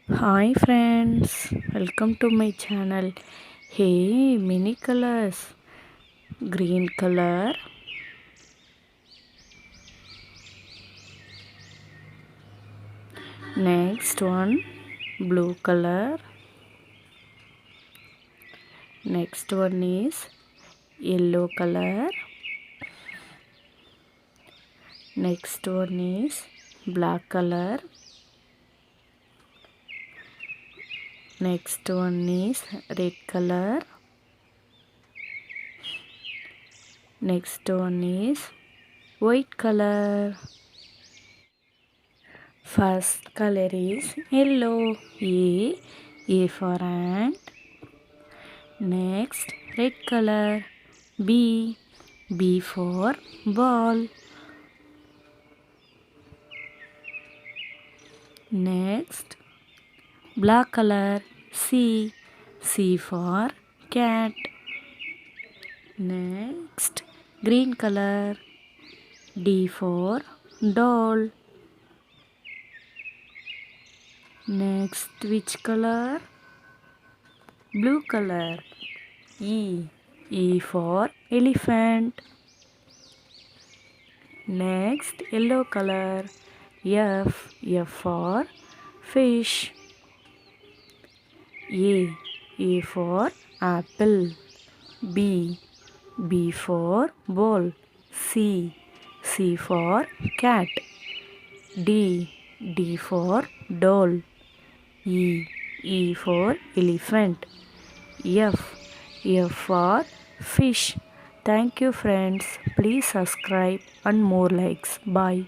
Hi friends, welcome to my channel. Hey, many colors. Green color, next one blue color, next one is yellow color, next one is black color, next one is red color, next one is white color. First color is yellow. A for ant. Next, red color. B. B for ball. Next, black color. C. C for cat. Next, green color. D for doll. Next, which color? Blue color. E. E for elephant. Next, yellow color. F. F for fish. A. A for apple. B. B for ball. C. C for cat. D. D for doll. E. E for elephant. F. F for fish. Thank you friends. Please subscribe and more likes. Bye.